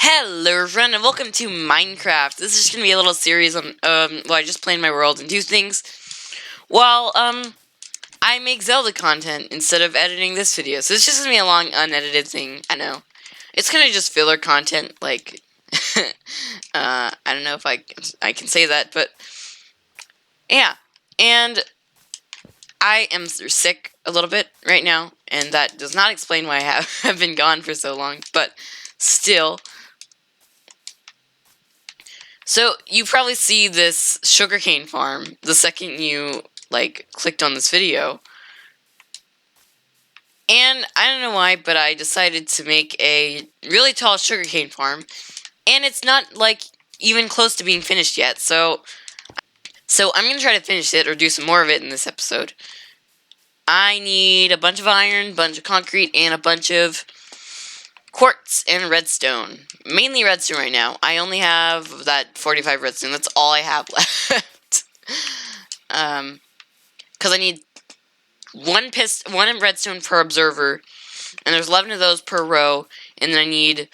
Hello everyone and welcome to Minecraft. This is just gonna be a little series on I just play in my world and do things while I make Zelda content instead of editing this video. So it's just gonna be a long unedited thing. I know. It's gonna be just filler content, like I don't know if I can say that, but yeah. And I am sick a little bit right now, and that does not explain why I have been gone for so long, but still. So, you probably see this sugarcane farm the second you, clicked on this video. And I don't know why, but I decided to make a really tall sugarcane farm. And it's not, even close to being finished yet. So I'm going to try to finish it or do some more of it in this episode. I need a bunch of iron, a bunch of concrete, and a bunch of quartz and redstone. Mainly redstone right now. I only have that 45 redstone. That's all I have left. Because I need one redstone per observer, and there's 11 of those per row, and then I need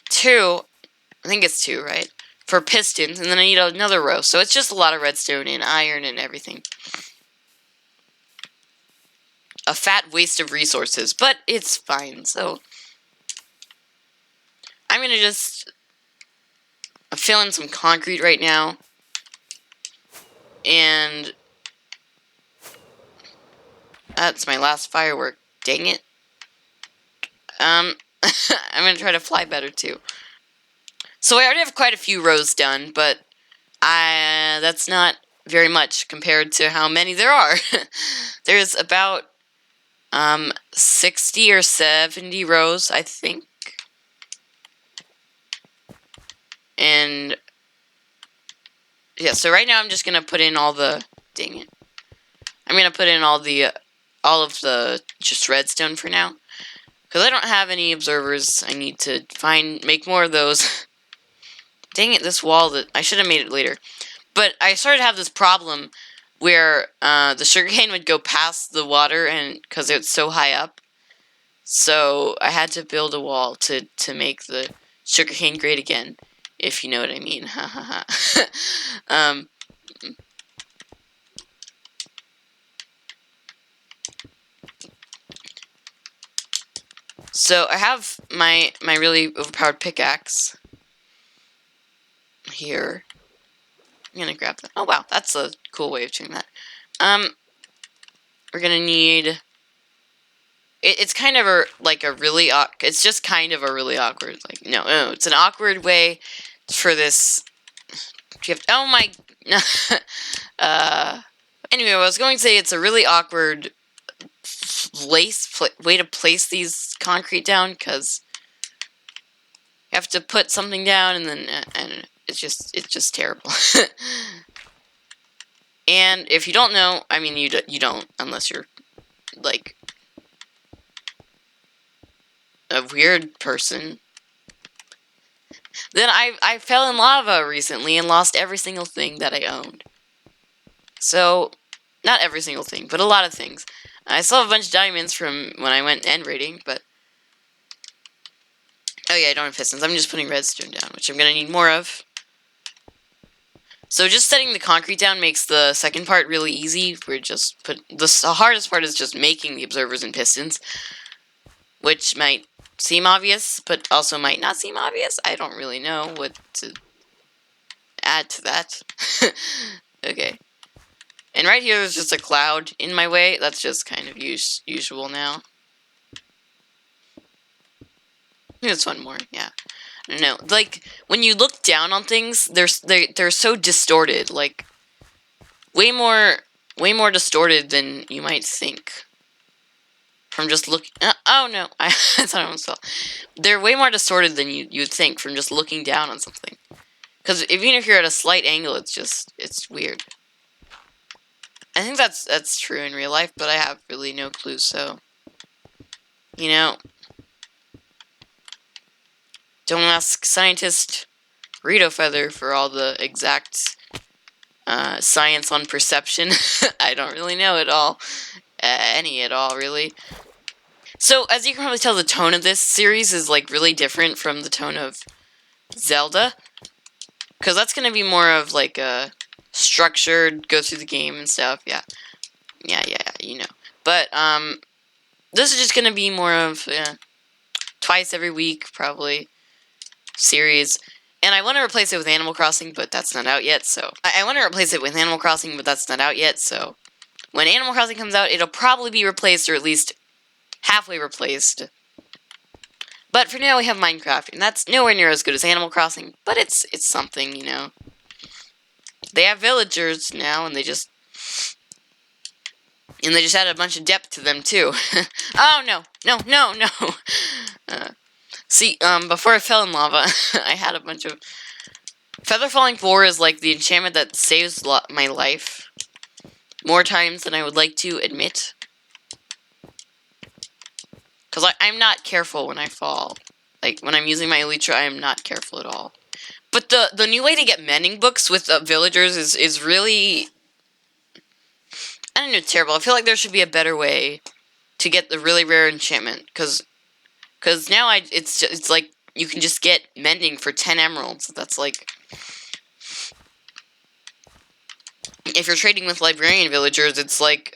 two, I think it's two, right, for pistons, and then I need another row. So it's just a lot of redstone and iron and everything. A fat waste of resources, but it's fine. So I'm gonna just fill in some concrete right now, and that's my last firework. Dang it. I'm gonna try to fly better too. So I already have quite a few rows done, but that's not very much compared to how many there are. There's about 60 or 70 rows, I think. And yeah, so right now I'm just gonna put in all the I'm gonna put in all of the just redstone for now, because I don't have any observers. I need to make more of those. Dang it, this wall, that I should have made it later. But I started to have this problem where the sugarcane would go past the water, and because it's so high up. So I had to build a wall to make the sugarcane great again, if you know what I mean. Ha ha ha. So I have my really overpowered pickaxe here. I'm gonna grab that. Oh wow, that's a cool way of doing that. We're gonna need. It's kind of it's just kind of a really awkward. No, it's an awkward way for this. Oh my. Anyway, I was going to say it's a really awkward way to place these concrete down, because you have to put something down, and then I don't know. It's just terrible. And if you don't know, I mean, you don't, unless you're like a weird person. Then I fell in lava recently and lost every single thing that I owned. So, not every single thing, but a lot of things. I still have a bunch of diamonds from when I went end raiding, but oh yeah, I don't have pistons. I'm just putting redstone down, which I'm gonna need more of. So just setting the concrete down makes the second part really easy. The hardest part is just making the observers and pistons, which might seem obvious, but also might not seem obvious. I don't really know what to add to that. Okay. And right here there's just a cloud in my way. That's just kind of usual now. There's one more, yeah. I don't know. Like, when you look down on things, they're so distorted. Like, way more distorted than you might think. From just looking. Oh no, I thought I almost fell. They're way more distorted than you'd think from just looking down on something. Because even if you're at a slight angle, it's weird. I think that's true in real life, but I have really no clue. So, you know. Don't ask scientist Rito Feather for all the exact science on perception. I don't really know it all. Any at all, really. So, as you can probably tell, the tone of this series is, like, really different from the tone of Zelda. Because that's going to be more of, like, a structured, go through the game and stuff, yeah. Yeah, you know. But, this is just going to be more of, twice every week, probably, series. And I want to replace it with Animal Crossing, but that's not out yet, so... I want to replace it with Animal Crossing, but that's not out yet, so... When Animal Crossing comes out, it'll probably be replaced, or at least halfway replaced. But for now, we have Minecraft, and that's nowhere near as good as Animal Crossing, but it's something, you know. They have villagers now, and they just added a bunch of depth to them, too. Oh, no. See, before I fell in lava, I had a bunch of... Feather Falling 4 is like the enchantment that saves my life. More times than I would like to admit. Because I'm not careful when I fall. Like, when I'm using my Elytra, I am not careful at all. But the new way to get mending books with villagers is really... I don't know, terrible. I feel like there should be a better way to get the really rare enchantment. Because now it's like you can just get mending for 10 emeralds. That's like... If you're trading with librarian villagers, it's like,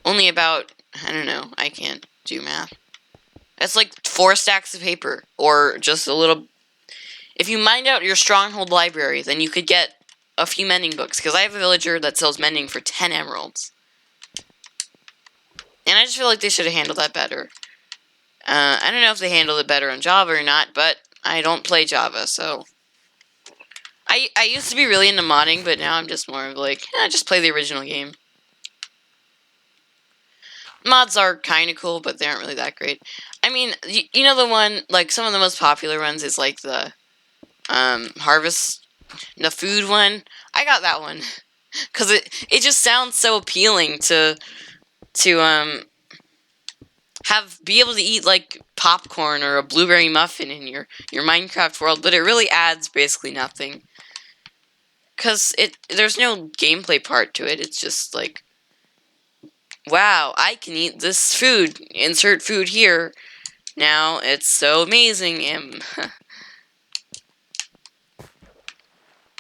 only about, I don't know, I can't do math. That's like 4 stacks of paper, or just a little... If you mine out your stronghold library, then you could get a few mending books, because I have a villager that sells mending for 10 emeralds. And I just feel like they should have handled that better. I don't know if they handled it better on Java or not, but I don't play Java, so... I used to be really into modding, but now I'm just more of like, just play the original game. Mods are kind of cool, but they aren't really that great. I mean, you know the one, like, some of the most popular ones is, like, the, the food one. I got that one. Because it just sounds so appealing to be able to eat, like, popcorn or a blueberry muffin in your Minecraft world, but it really adds basically nothing. Because there's no gameplay part to it. It's just like, wow, I can eat this food. Insert food here. Now, it's so amazing. You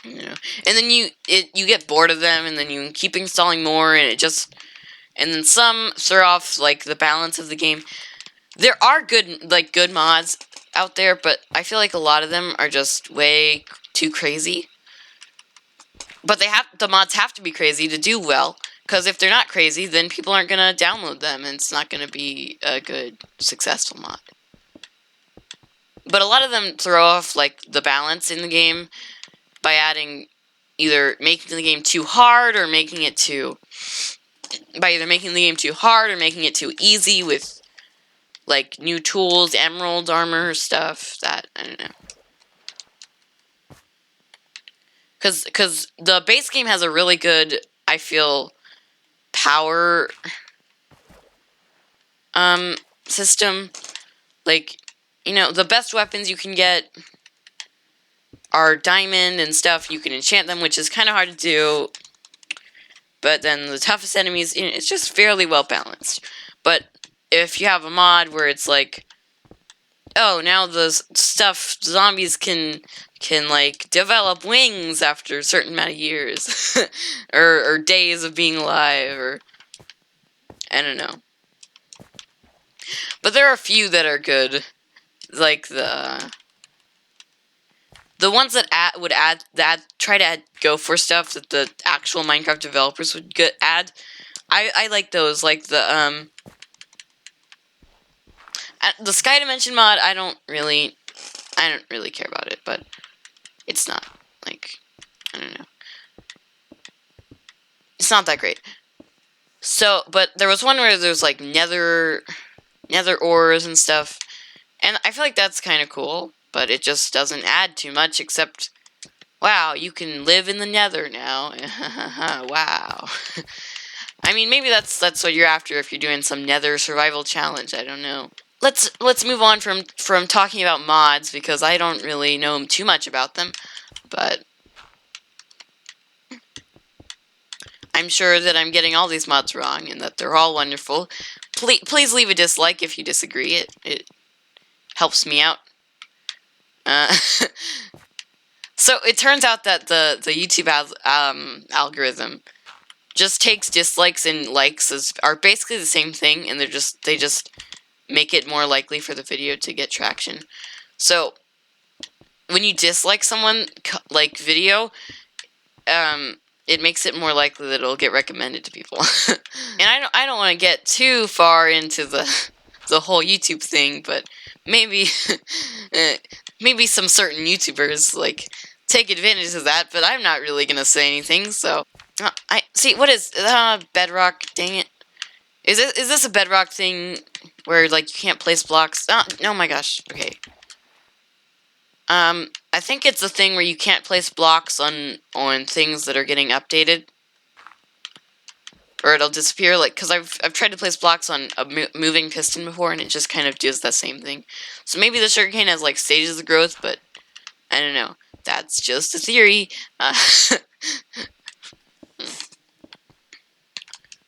know. And then you get bored of them, and then you keep installing more, and and then some throw off, like, the balance of the game. There are good mods out there, but I feel like a lot of them are just way too crazy. But the mods have to be crazy to do well, because if they're not crazy, then people aren't going to download them, and it's not going to be a good, successful mod. But a lot of them throw off, like, the balance in the game by either making the game too hard, or making it too easy with, like, new tools, emerald armor, stuff, that, I don't know. Because the base game has a really good, I feel, power system. Like, you know, the best weapons you can get are diamond and stuff. You can enchant them, which is kind of hard to do. But then the toughest enemies, you know, it's just fairly well balanced. But if you have a mod where it's like, oh, now the zombies can like develop wings after a certain amount of years or days of being alive, or I don't know. But there are a few that are good, like the ones that try to go for stuff that the actual Minecraft developers would add. I like those, like the Sky Dimension mod. I don't really care about it, but it's not, like, I don't know. It's not that great. So, but there was one where there's, like, nether ores and stuff, and I feel like that's kind of cool, but it just doesn't add too much, except, wow, you can live in the nether now. Wow. I mean, maybe that's what you're after if you're doing some nether survival challenge, I don't know. Let's move on from talking about mods, because I don't really know too much about them, but I'm sure that I'm getting all these mods wrong and that they're all wonderful. Please leave a dislike if you disagree. It helps me out. So it turns out that the YouTube algorithm just takes dislikes and likes are basically the same thing, and they just make it more likely for the video to get traction. So when you dislike someone like video, it makes it more likely that it'll get recommended to people. And I don't want to get too far into the whole YouTube thing, but maybe maybe some certain YouTubers like take advantage of that, but I'm not really gonna say anything. So I see. What is Bedrock? Dang it! Is this a Bedrock thing where like you can't place blocks? Oh my gosh. Okay. I think it's a thing where you can't place blocks on things that are getting updated, or it'll disappear. Like, cause I've tried to place blocks on a moving piston before, and it just kind of does that same thing. So maybe the sugarcane has like stages of growth, but I don't know. That's just a theory.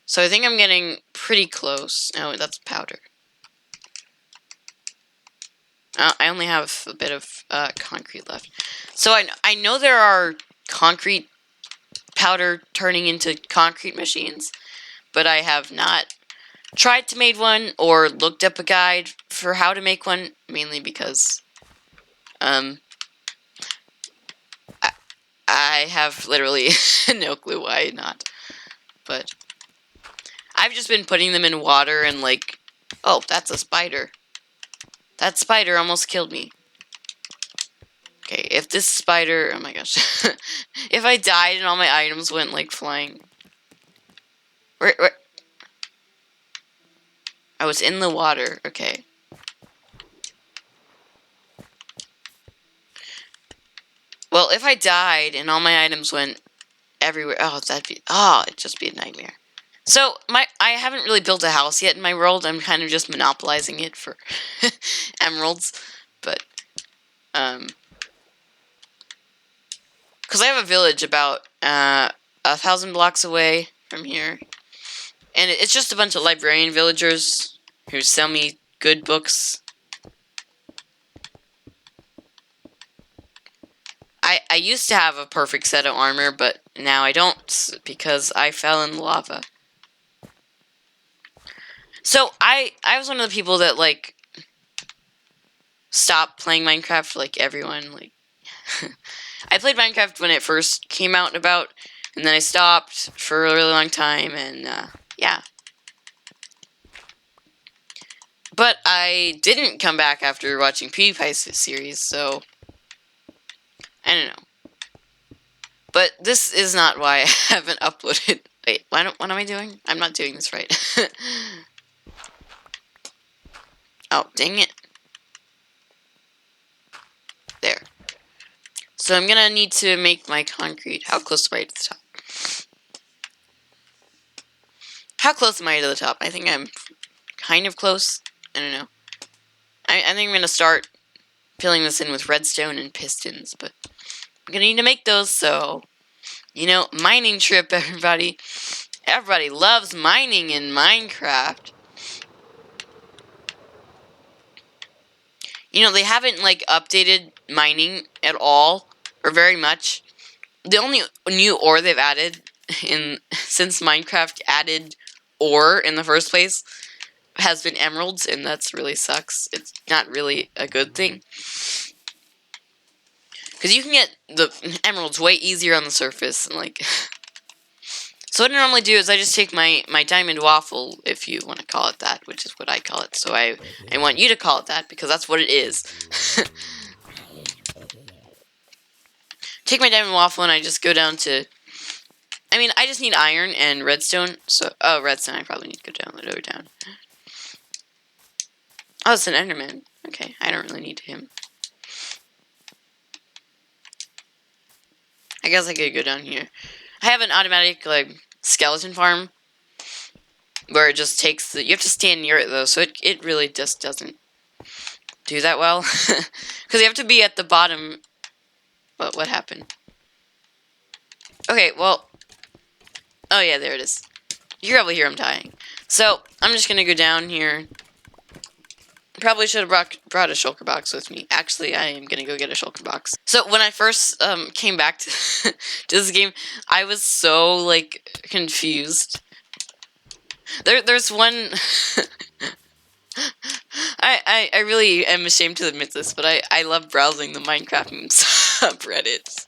So I think I'm getting pretty close. Oh, that's powder. I only have a bit of concrete left. So I know there are concrete powder turning into concrete machines, but I have not tried to make one or looked up a guide for how to make one, mainly because I have literally no clue why not. But I've just been putting them in water and like, oh, that's a spider. That spider almost killed me. Okay, if this spider, oh my gosh. If I died and all my items went like flying. Where? I was in the water, okay. Well, if I died and all my items went everywhere, it'd just be a nightmare. So I haven't really built a house yet in my world. I'm kind of just monopolizing it for emeralds, but because I have a village about 1,000 blocks away from here, and it's just a bunch of librarian villagers who sell me good books. I used to have a perfect set of armor, but now I don't because I fell in lava. So I was one of the people that like stopped playing Minecraft like everyone. Like I played Minecraft when it first came out and about, and then I stopped for a really long time, and yeah. But I didn't come back after watching PewDiePie's series, so I don't know. But this is not why I haven't uploaded. Wait, what am I doing? I'm not doing this right. Oh, dang it. There. So I'm gonna need to make my concrete. How close am I to the top? How close am I to the top? I think I'm kind of close. I don't know. I think I'm gonna start filling this in with redstone and pistons, but I'm gonna need to make those, so mining trip, everybody. Everybody loves mining in Minecraft. They haven't like updated mining at all, or very much. The only new ore they've added since Minecraft added ore in the first place has been emeralds, and that's really sucks. It's not really a good thing. Because you can get the emeralds way easier on the surface, and like... So what I normally do is I just take my diamond waffle, if you want to call it that, which is what I call it. So I want you to call it that, because that's what it is. Take my diamond waffle and I just go down to... I mean, I just need iron and redstone. So, redstone, I probably need to go down, lower down. Oh, it's an Enderman. Okay, I don't really need him. I guess I could go down here. I have an automatic, like, skeleton farm where it just takes the... You have to stand near it, though, so it really just doesn't do that well. Because you have to be at the bottom... What happened? Okay, well... Oh yeah, there it is. You can probably hear him dying. So I'm just gonna go down here. Probably should have brought a shulker box with me. Actually, I am gonna go get a shulker box. So when I first came back to, to this game, I was so like confused. There's one. I really am ashamed to admit this, but I love browsing the Minecraft subreddits.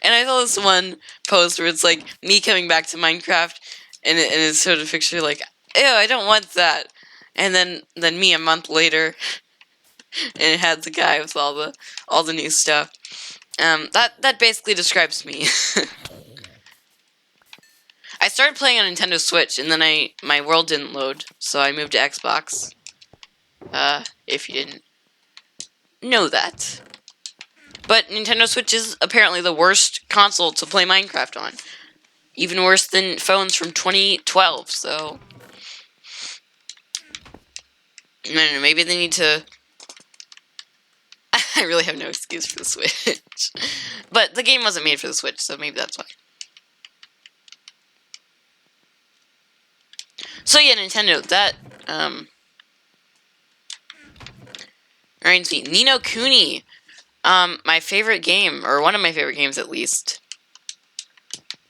And I saw this one post where it's like me coming back to Minecraft, and it's sort of a picture like, ew, I don't want that. And then me a month later, and it had the guy with all the new stuff. That basically describes me. I started playing on Nintendo Switch, and then my world didn't load, so I moved to Xbox. If you didn't know that. But Nintendo Switch is apparently the worst console to play Minecraft on. Even worse than phones from 2012, so... I don't know, maybe they need to... I really have no excuse for the Switch. But the game wasn't made for the Switch, so maybe that's why. So yeah, Nintendo, that, reminds me, Ni no Kuni. My favorite game, or one of my favorite games at least.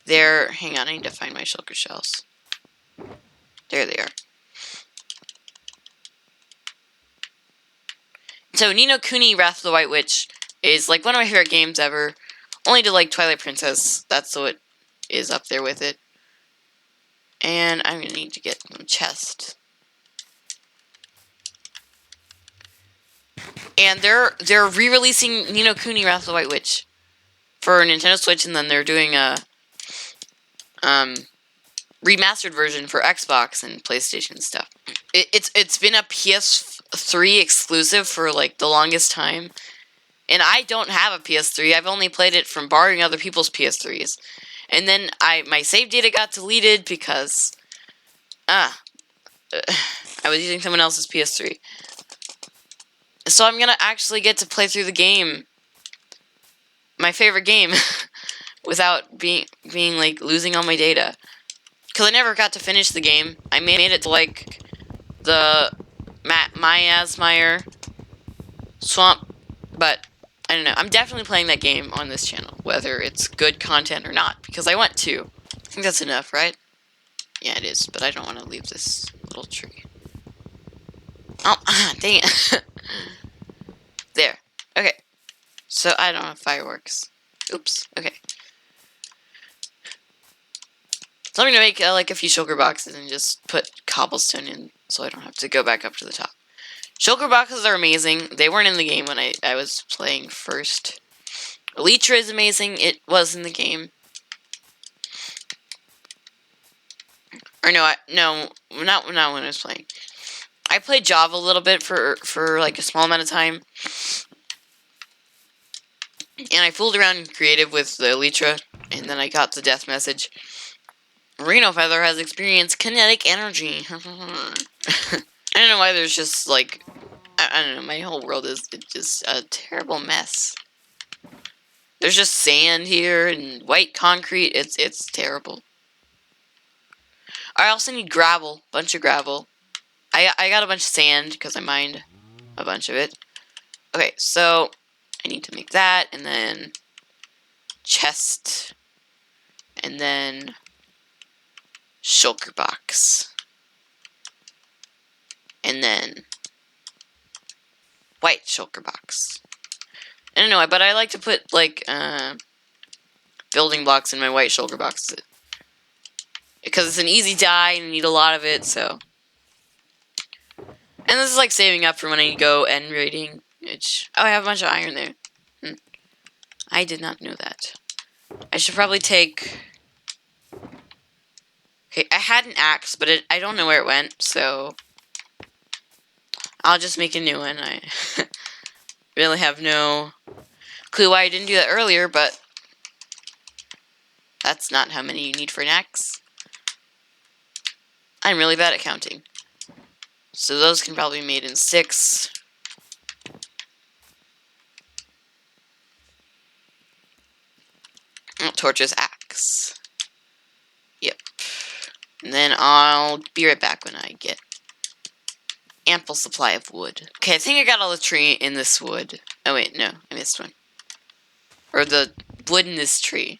Hang on, I need to find my shulker shells. There they are. So, Ni no Kuni Wrath of the White Witch is like one of my favorite games ever. Only to like Twilight Princess. That's what is up there with it. And I'm gonna need to get some chest. And they're re-releasing Ni no Kuni Wrath of the White Witch for Nintendo Switch, and then they're doing a remastered version for Xbox and PlayStation stuff. It's been a PS3 exclusive for like the longest time, and I don't have a PS3. I've only played it from borrowing other people's PS3s, and then my save data got deleted because I was using someone else's PS3. So I'm gonna actually get to play through the game, my favorite game, without being like losing all my data. Because I never got to finish the game. I made it to like the Miasmire swamp, but I don't know. I'm definitely playing that game on this channel, whether it's good content or not, because I want to. I think that's enough, right? Yeah, it is, but I don't want to leave this little tree. Oh, dang it. There. Okay. So I don't have fireworks. Oops. Okay. So I'm gonna make like a few shulker boxes and just put cobblestone in, so I don't have to go back up to the top. Shulker boxes are amazing. They weren't in the game when I was playing first. Elytra is amazing. It was in the game. Or no, not when I was playing. I played Java a little bit for like a small amount of time. And I fooled around in creative with the Elytra, and then I got the death message. Reno Feather has experienced kinetic energy. I don't know why there's just like... I don't know, my whole world is just a terrible mess. There's just sand here and white concrete. It's terrible. I also need gravel. Bunch of gravel. I got a bunch of sand because I mined a bunch of it. Okay, so I need to make that, and then chest, and then shulker box, and then white shulker box. I don't know, but I like to put like building blocks in my white shulker boxes because it's an easy dye and you need a lot of it. So, and this is like saving up for when I go end raiding. Which, oh, I have a bunch of iron there. I did not know that. I should probably take... Okay, I had an axe, but I don't know where it went, so... I'll just make a new one. I really have no clue why I didn't do that earlier, but... That's not how many you need for an axe. I'm really bad at counting. So those can probably be made in 6. Torches, axe. And then I'll be right back when I get ample supply of wood. Okay, I think I got all the tree in this wood. Oh wait, no, I missed one. Or the wood in this tree.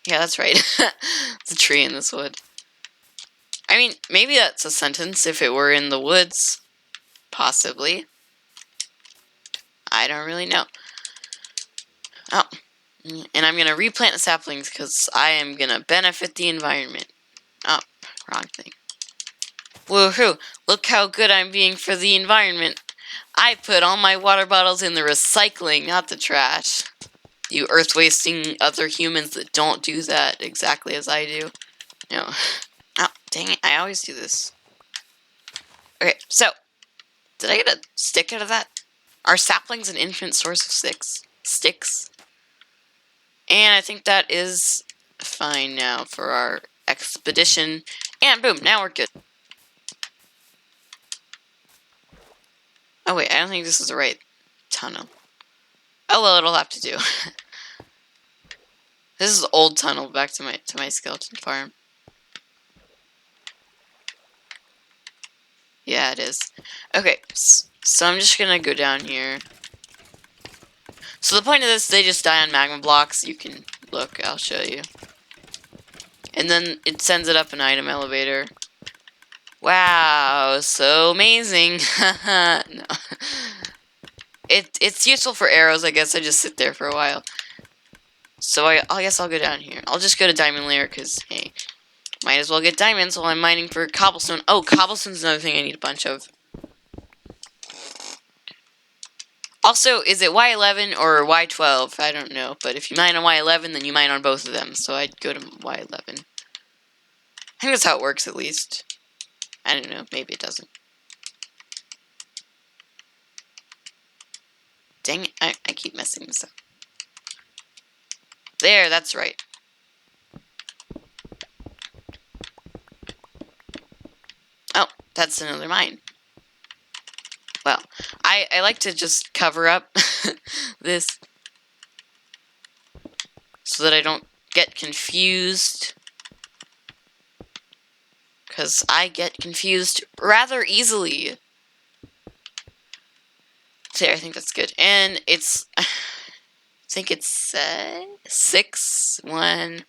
Yeah, that's right. It's a tree in this wood. I mean, maybe that's a sentence if it were in the woods. Possibly. I don't really know. Oh. And I'm going to replant the saplings because I am going to benefit the environment. Oh, wrong thing. Woohoo! Look how good I'm being for the environment. I put all my water bottles in the recycling, not the trash. You earth-wasting other humans that don't do that exactly as I do. No. Oh, dang it. I always do this. Okay, so. Did I get a stick out of that? Are saplings an infinite source of sticks? And I think that is fine now for our expedition. And boom, now we're good. Oh wait, I don't think this is the right tunnel. Oh well, it'll have to do. This is the old tunnel back to my skeleton farm. Yeah, it is. Okay, so I'm just gonna go down here. So the point of this, they just die on magma blocks. You can look, I'll show you. And then it sends it up an item elevator. Wow, so amazing. No. It's useful for arrows, I guess. I just sit there for a while. So I guess I'll go down here. I'll just go to Diamond Lair because, hey, might as well get diamonds while I'm mining for cobblestone. Oh, cobblestone's another thing I need a bunch of. Also, is it Y11 or Y12? I don't know. But if you mine on Y11, then you mine on both of them. So I'd go to Y11. I think that's how it works, at least. I don't know. Maybe it doesn't. Dang it. I keep messing this up. There, that's right. Oh, that's another mine. Well, I like to just cover up this so that I don't get confused. Because I get confused rather easily. There, I think that's good. And it's, I think it's 6, 1,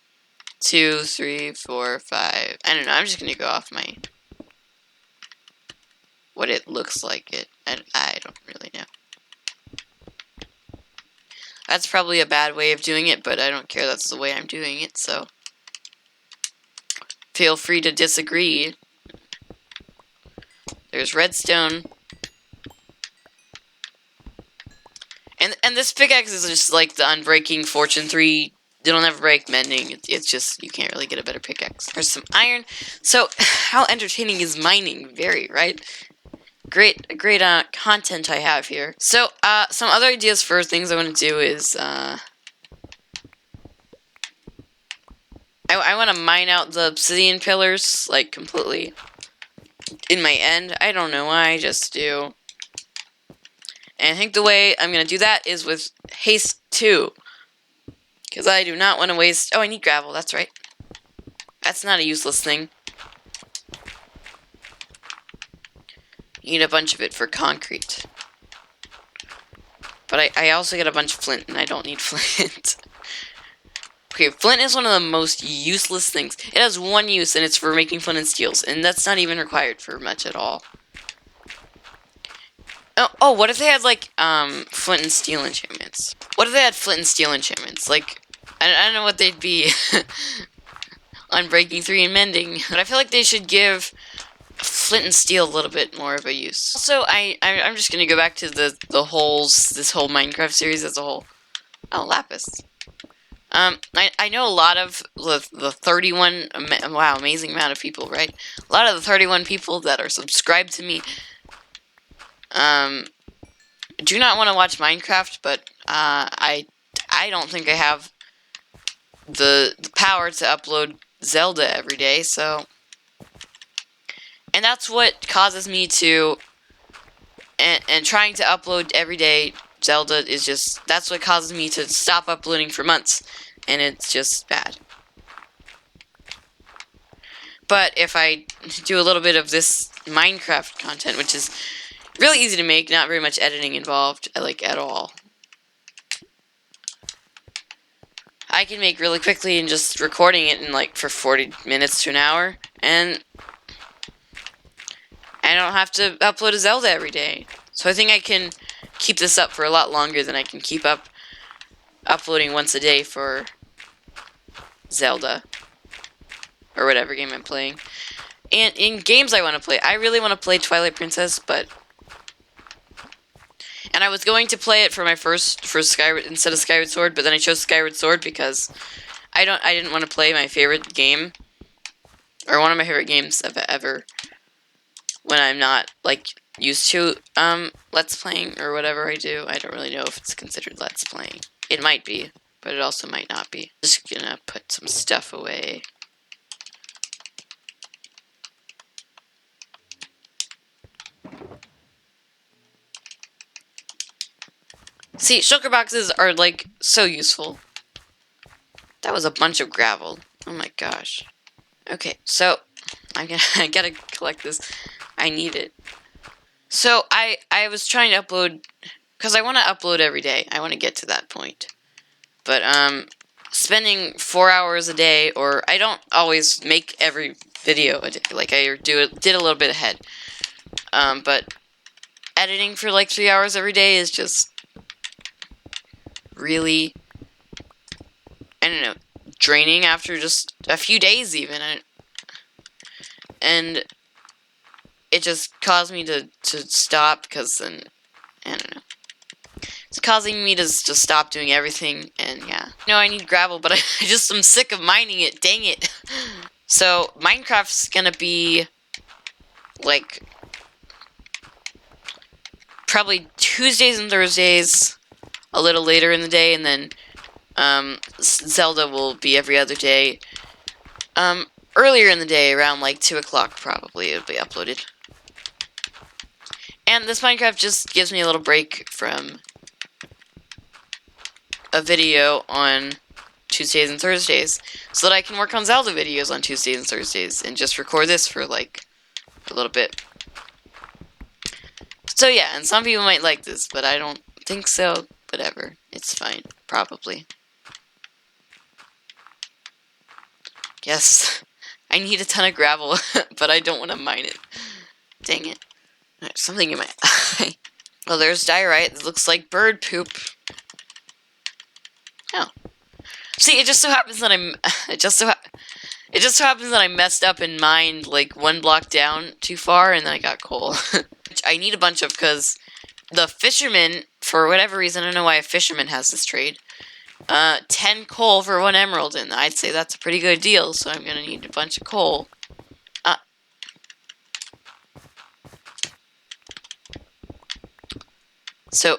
2, 3, 4, 5. I don't know, I'm just going to go off my, what it looks like it. I don't really know. That's probably a bad way of doing it, but I don't care. That's the way I'm doing it, so feel free to disagree. There's redstone. And this pickaxe is just like the Unbreaking Fortune 3. It'll never break mending. It's just, you can't really get a better pickaxe. There's some iron. So, how entertaining is mining? Very, right? Great content I have here. So, some other ideas for things I want to do is, I want to mine out the obsidian pillars, like, completely. In my end. I don't know why, I just do. And I think the way I'm going to do that is with haste 2. Because I do not want to waste... Oh, I need gravel, that's right. That's not a useless thing. You need a bunch of it for concrete. But I also get a bunch of flint, and I don't need flint. Okay, flint is one of the most useless things. It has one use, and it's for making flint and steels. And that's not even required for much at all. Oh, what if they had, like, flint and steel enchantments? What if they had flint and steel enchantments? Like, I don't know what they'd be. Unbreaking 3 and mending. But I feel like they should give flint and steel a little bit more of a use. Also, I'm just gonna go back to the holes, this whole Minecraft series as a whole. Oh, lapis. I know a lot of the 31, wow, amazing amount of people, right? A lot of the 31 people that are subscribed to me, do not want to watch Minecraft, but, I don't think I have the power to upload Zelda every day, so, and that's what causes me to, and trying to upload every day Zelda is just, that's what causes me to stop uploading for months, and it's just bad. But if I do a little bit of this Minecraft content, which is really easy to make, not very much editing involved, like, at all, I can make really quickly and just recording it in, like, for 40 minutes to an hour, and I don't have to upload a Zelda every day. So I think I can keep this up for a lot longer than I can keep up uploading once a day for Zelda, or whatever game I'm playing. And in games I want to play, I really want to play Twilight Princess, and I was going to play it for my for Skyward instead of Skyward Sword, but then I chose Skyward Sword because I didn't want to play my favorite game, or one of my favorite games ever, when I'm not, like, used to Let's Playing or whatever I do. I don't really know if it's considered Let's Playing. It might be, but it also might not be. Just gonna put some stuff away. See, shulker boxes are, like, so useful. That was a bunch of gravel. Oh my gosh. Okay, so I gotta collect this. I need it. So I was trying to upload, because I want to upload every day. I want to get to that point. But spending 4 hours a day, or I don't always make every video a day. Like, I did a little bit ahead. But editing for like 3 hours every day is just really, I don't know, draining after just a few days even. And it just caused me to stop, because then, I don't know. It's causing me to stop doing everything, and yeah. No, I need gravel, but I just am sick of mining it, dang it. So, Minecraft's gonna be, like, probably Tuesdays and Thursdays, a little later in the day, and then Zelda will be every other day. Earlier in the day, around like 2 o'clock probably, it'll be uploaded. And this Minecraft just gives me a little break from a video on Tuesdays and Thursdays, so that I can work on Zelda videos on Tuesdays and Thursdays, and just record this for like a little bit. So yeah, and some people might like this, but I don't think so. Whatever, it's fine, probably. Yes, I need a ton of gravel, but I don't want to mine it. Dang it. There's something in my eye. Well, there's diorite. It looks like bird poop. Oh. See, it just so happens that it just so happens that I messed up and mined like 1 block down too far, and then I got coal. Which I need a bunch of, because the fisherman, for whatever reason, I don't know why a fisherman has this trade, 10 coal for 1 emerald, and I'd say that's a pretty good deal, so I'm gonna need a bunch of coal. So,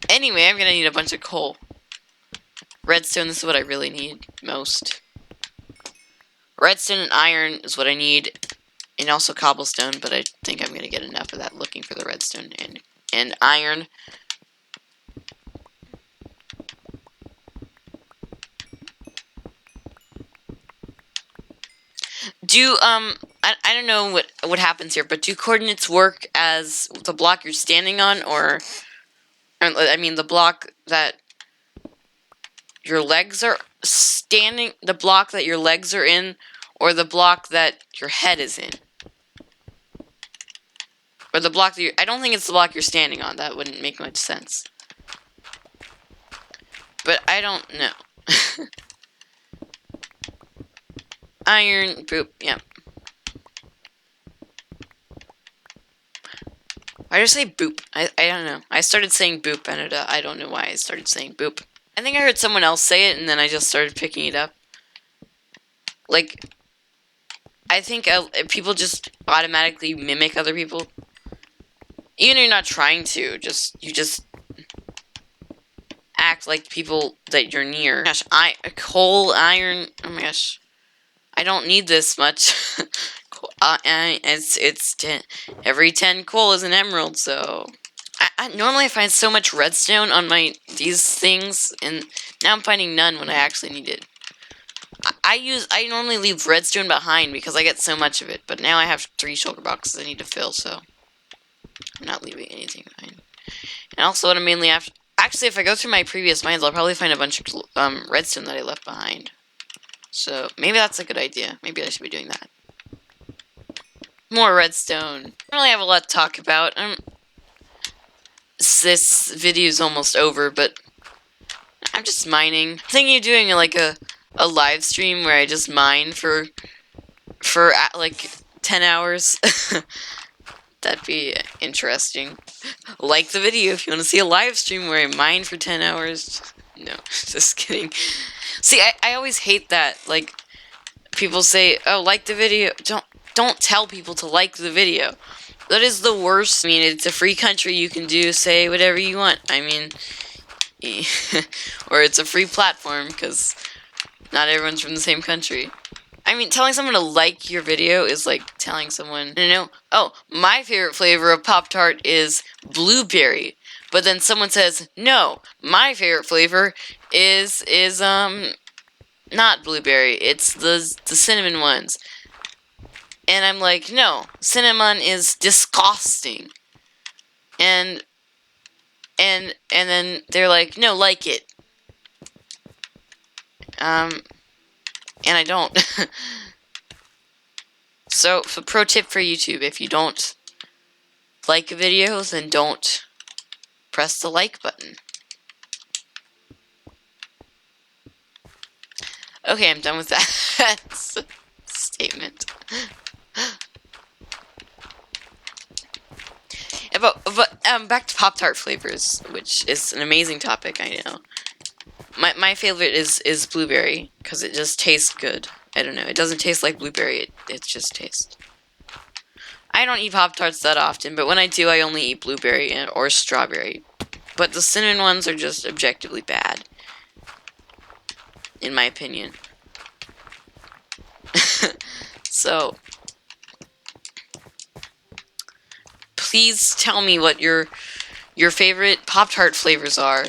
anyway, I'm gonna need a bunch of coal. Redstone, this is what I really need most. Redstone and iron is what I need, and also cobblestone, but I think I'm gonna get enough of that looking for the redstone and iron. Do, I don't know what happens here, but do coordinates work as the block you're standing on, or I mean, the block that your legs are standing, the block that your legs are in, or the block that your head is in? Or the block that I don't think it's the block you're standing on. That wouldn't make much sense. But I don't know. Iron, boop, yeah. Why did I say boop? I don't know. I started saying boop, and I don't know why I started saying boop. I think I heard someone else say it, and then I just started picking it up. Like, I think people just automatically mimic other people. Even if you're not trying to, you just act like people that you're near. Gosh, coal, iron, oh my gosh. I don't need this much. It's 10, every 10 coal is an emerald, so normally I find so much redstone on these things, and now I'm finding none when I actually need it. I normally leave redstone behind because I get so much of it, but now I have 3 shulker boxes I need to fill, so I'm not leaving anything behind. And also what I mainly have, actually if I go through my previous mines, I'll probably find a bunch of redstone that I left behind. So maybe that's a good idea. Maybe I should be doing that. More redstone. I don't really have a lot to talk about. This video is almost over, but I'm just mining. I'm thinking of doing like a live stream where I just mine for like 10 hours. That'd be interesting. Like the video if you want to see a live stream where I mine for 10 hours. No, just kidding. See, I always hate that. Like, people say, oh, like the video. Don't tell people to like the video. That is the worst. I mean, it's a free country. You can say whatever you want. I mean, or it's a free platform because not everyone's from the same country. I mean, telling someone to like your video is like telling someone, oh, my favorite flavor of Pop-Tart is blueberry. But then someone says, no, my favorite flavor is not blueberry. It's the cinnamon ones. And I'm like, no, cinnamon is disgusting. And then they're like, no, like it. And I don't. So, pro tip for YouTube, if you don't like a video, then don't press the like button. Okay, I'm done with that statement. But back to Pop-Tart flavors, which is an amazing topic, I know. My favorite is blueberry, because it just tastes good. I don't know, it doesn't taste like blueberry, it just tastes. I don't eat Pop-Tarts that often, but when I do, I only eat blueberry or strawberry. But the cinnamon ones are just objectively bad, in my opinion. So, please tell me what your favorite Pop-Tart flavors are.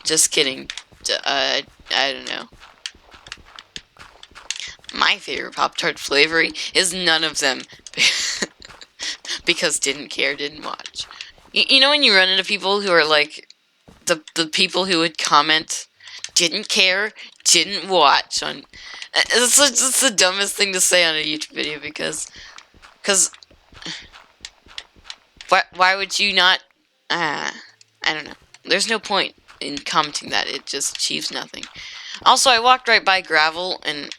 Just kidding. I don't know. My favorite Pop-Tart flavor is none of them. Because didn't care, didn't watch. You know when you run into people who are like, the people who would comment, didn't care, didn't watch on... It's the dumbest thing to say on a YouTube video, because why would you not... I don't know. There's no point in commenting that. It just achieves nothing. Also, I walked right by gravel, and...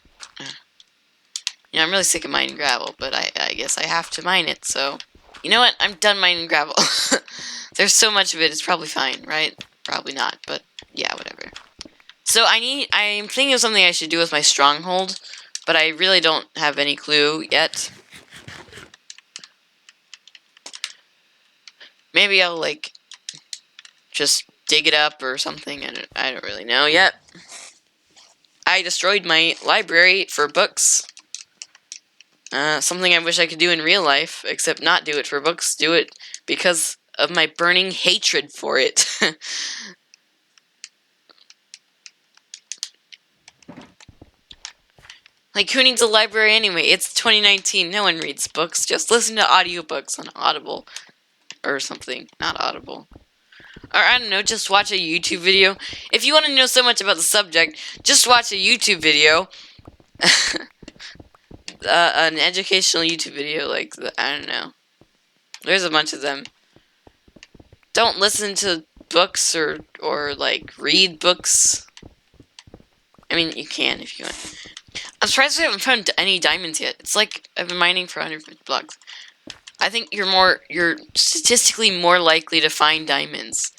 I'm really sick of mining gravel, but I guess I have to mine it, so... You know what? I'm done mining gravel. There's so much of it, it's probably fine, right? Probably not, but yeah, whatever. So I'm thinking of something I should do with my stronghold, but I really don't have any clue yet. Maybe I'll, like, just dig it up or something. I don't really know yet. I destroyed my library for books. Something I wish I could do in real life, except not do it for books, do it because of my burning hatred for it. Like, who needs a library anyway? It's 2019, no one reads books, just listen to audiobooks on Audible. Or something, not Audible. Or, I don't know, just watch a YouTube video. If you want to know so much about the subject, just watch a YouTube video. An educational YouTube video, like, I don't know. There's a bunch of them. Don't listen to books or like, read books. I mean, you can if you want. I'm surprised we haven't found any diamonds yet. It's like I've been mining for 150 blocks. I think you're statistically more likely to find diamonds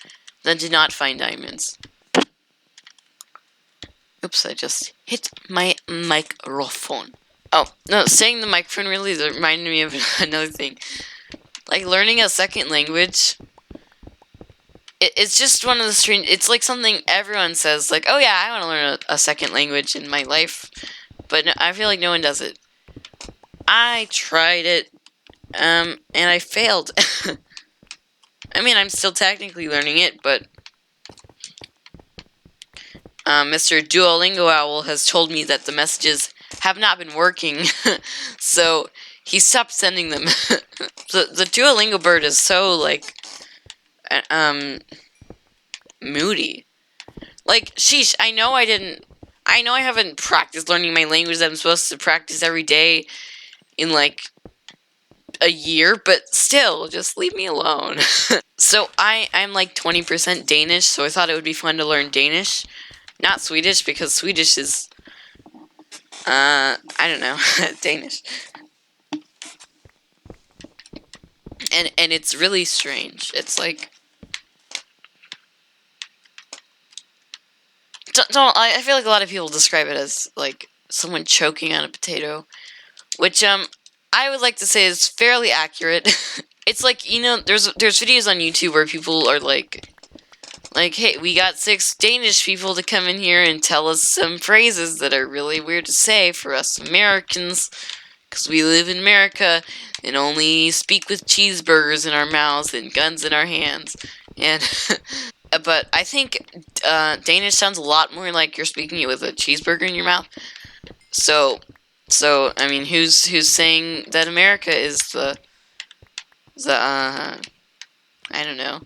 than to not find diamonds. Oops, I just hit my microphone. Oh, no, saying the microphone really reminded me of another thing. Like, learning a second language, it's just one of the strange... It's like something everyone says, like, oh yeah, I want to learn a second language in my life. But no, I feel like no one does it. I tried it, and I failed. I mean, I'm still technically learning it, but Mr. Duolingo Owl has told me that the messages have not been working, so he stopped sending them. The Duolingo bird is so, like, moody. Like, sheesh, I know I haven't practiced learning my language that I'm supposed to practice every day in, like, a year, but still, just leave me alone. So I'm like 20% Danish, so I thought it would be fun to learn Danish. Not Swedish, because Swedish is, I don't know, Danish. And it's really strange. It's like, I feel like a lot of people describe it as, like, someone choking on a potato, which, I would like to say is fairly accurate. It's like, there's videos on YouTube where people are like, hey, we got 6 Danish people to come in here and tell us some phrases that are really weird to say for us Americans, because we live in America and only speak with cheeseburgers in our mouths and guns in our hands. And but I think Danish sounds a lot more like you're speaking it with a cheeseburger in your mouth. So I mean, who's saying that America is the I don't know,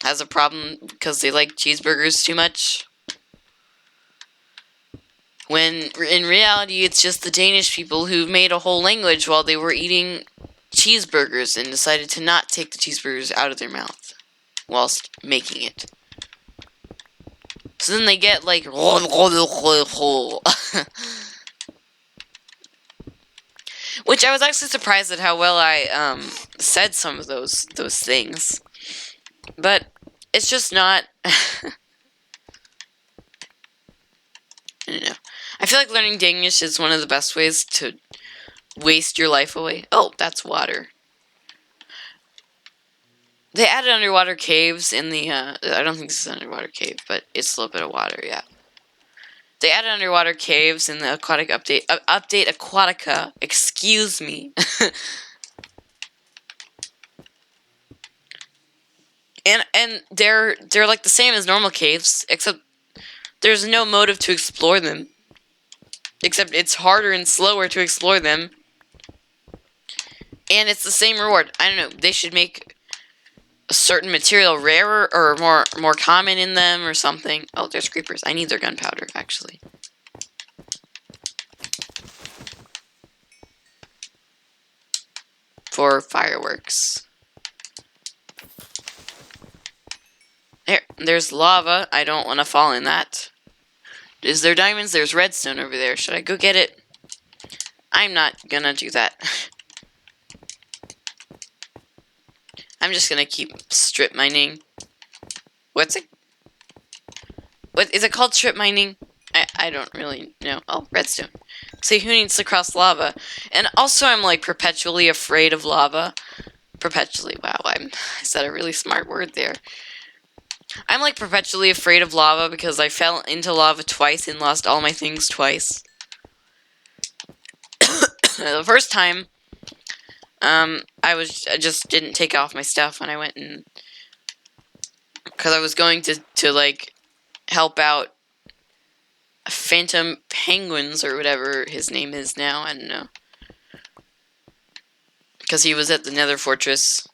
has a problem because they like cheeseburgers too much? When in reality, it's just the Danish people who made a whole language while they were eating cheeseburgers and decided to not take the cheeseburgers out of their mouth whilst making it. So then they get like which I was actually surprised at how well I said some of those things. But it's just not I don't know. I feel like learning Danish is one of the best ways to waste your life away. Oh, that's water. They added underwater caves in the, I don't think this is an underwater cave, but it's a little bit of water, yeah. They added underwater caves in the aquatic update, update Aquatica, excuse me. and they're like the same as normal caves, except there's no motive to explore them. Except it's harder and slower to explore them. And it's the same reward. I don't know, they should make a certain material rarer or more common in them or something. Oh, there's creepers. I need their gunpowder, actually. For fireworks. There's lava. I don't want to fall in that. Is there diamonds? There's redstone over there. Should I go get it? I'm not gonna do that. I'm just gonna keep strip mining. What's it? What is it called? Strip mining? I don't really know. Oh, redstone. See, who needs to cross lava? And also, I'm like perpetually afraid of lava. Perpetually. Wow, I said a really smart word there. I'm like perpetually afraid of lava because I fell into lava twice and lost all my things twice. The first time, I just didn't take off my stuff when I went and, because I was going to like help out Phantom Penguins or whatever his name is now. I don't know, because he was at the Nether Fortress,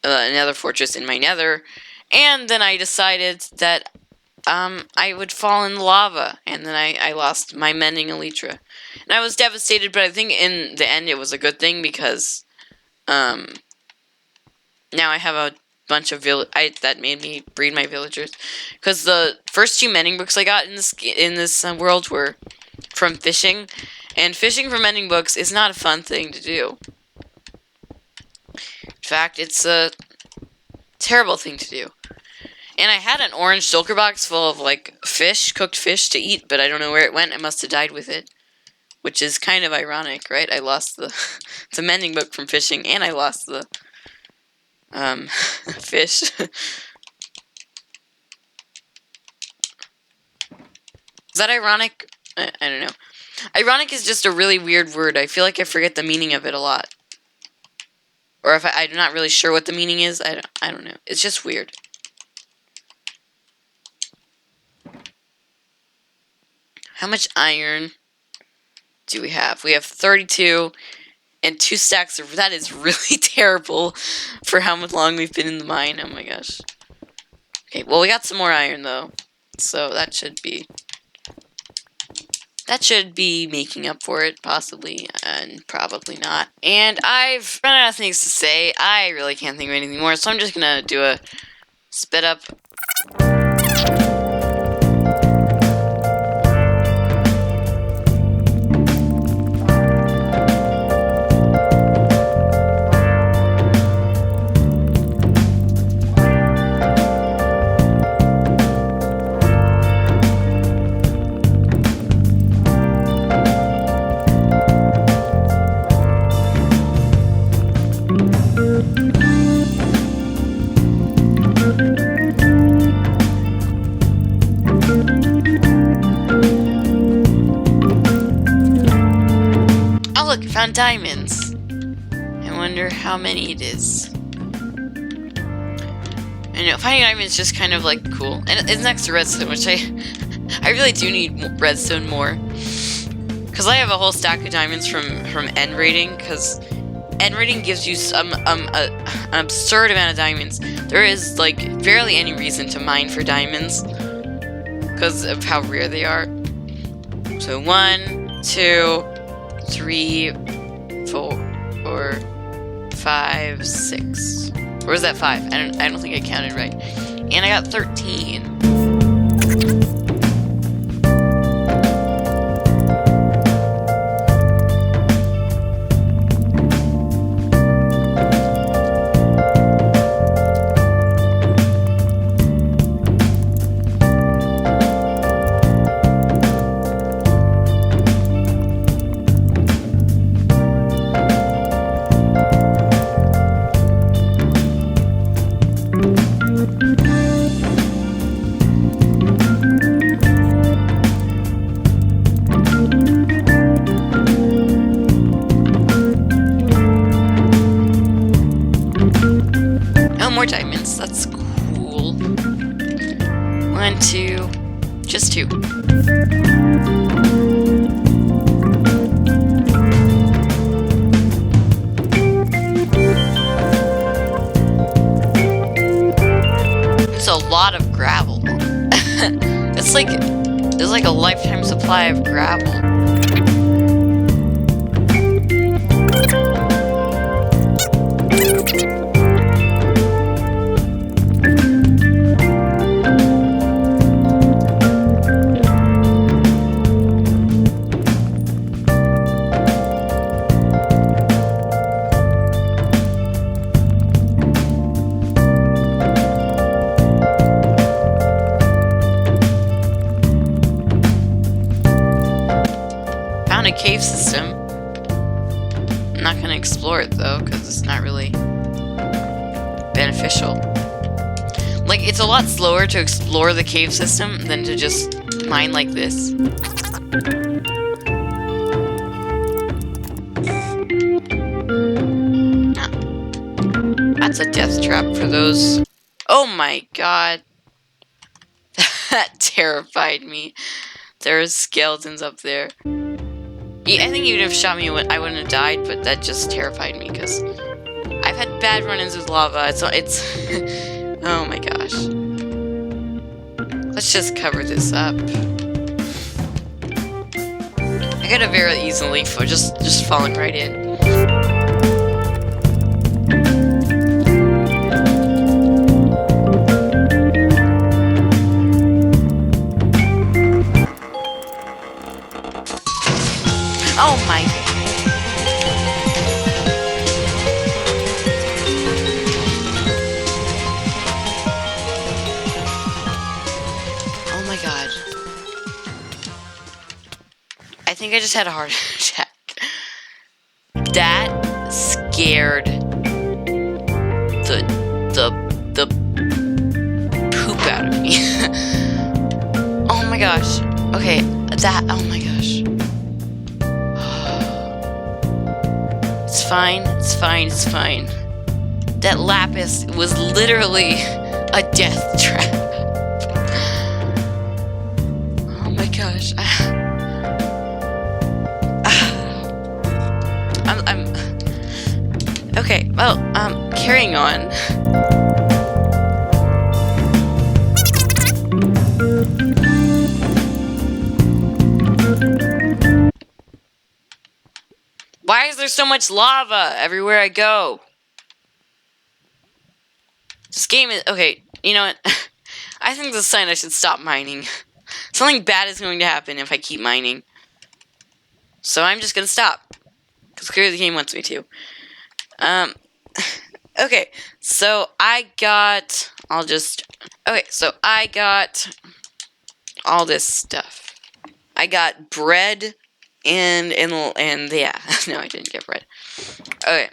in my Nether, and then I decided that I would fall in the lava, and then I lost my mending elytra. And I was devastated, but I think in the end it was a good thing because now I have a bunch of that made me breed my villagers. Because the first 2 mending books I got in this world were from fishing, and fishing for mending books is not a fun thing to do. In fact, it's a terrible thing to do. And I had an orange shulker box full of, like, cooked fish to eat, but I don't know where it went. I must have died with it. Which is kind of ironic, right? I lost the mending book from fishing, and I lost the, fish. Is that ironic? I don't know. Ironic is just a really weird word. I feel like I forget the meaning of it a lot. Or if I'm not really sure what the meaning is, I don't know. It's just weird. How much iron do we have? We have 32 and 2 stacks of... That is really terrible for how much long we've been in the mine. Oh my gosh. Okay, well, we got some more iron, though. So that should be... That should be making up for it, possibly, and probably not. And I've run out of things to say. I really can't think of anything more, so I'm just gonna do a spit up. Look, found diamonds. I wonder how many it is. I know, finding diamonds is just kind of like cool. And it's next to redstone, which I really do need redstone more. Because I have a whole stack of diamonds from end rating, because end rating gives you an absurd amount of diamonds. There is like barely any reason to mine for diamonds because of how rare they are. So 1, 2, 3, 4, 5, 6. Or was that 5? I don't think I counted right. And I got 13. More diamonds, that's cool. 1, 2, just 2. It's a lot of gravel. It's like a lifetime supply of gravel. A cave system. I'm not gonna explore it though, because it's not really beneficial. Like, it's a lot slower to explore the cave system than to just mine like this. That's a death trap for those. Oh my god. That terrified me. There's skeletons up there. I think even if it shot me, I wouldn't have died, but that just terrified me, because I've had bad run-ins with lava. It's oh my gosh. Let's just cover this up. I got a very easy leaf for just falling right in. Oh my. Oh my god. I think I just had a heart attack. That scared the poop out of me. Oh my gosh. Okay, oh my gosh. It's fine, it's fine, it's fine. That lapis was literally a death trap. Oh my gosh. Okay, well, carrying on. Why is there so much lava everywhere I go? This game is... Okay, you know what? I think this is a sign I should stop mining. Something bad is going to happen if I keep mining. So I'm just gonna stop. Because clearly the game wants me to. Okay, so I got... Okay, so I got all this stuff. I got bread and yeah. No, I didn't get bread. Okay.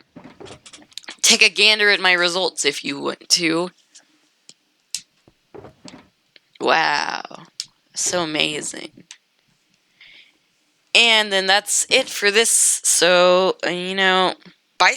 Take a gander at my results if you want to. Wow. So amazing. And then that's it for this. So, bye.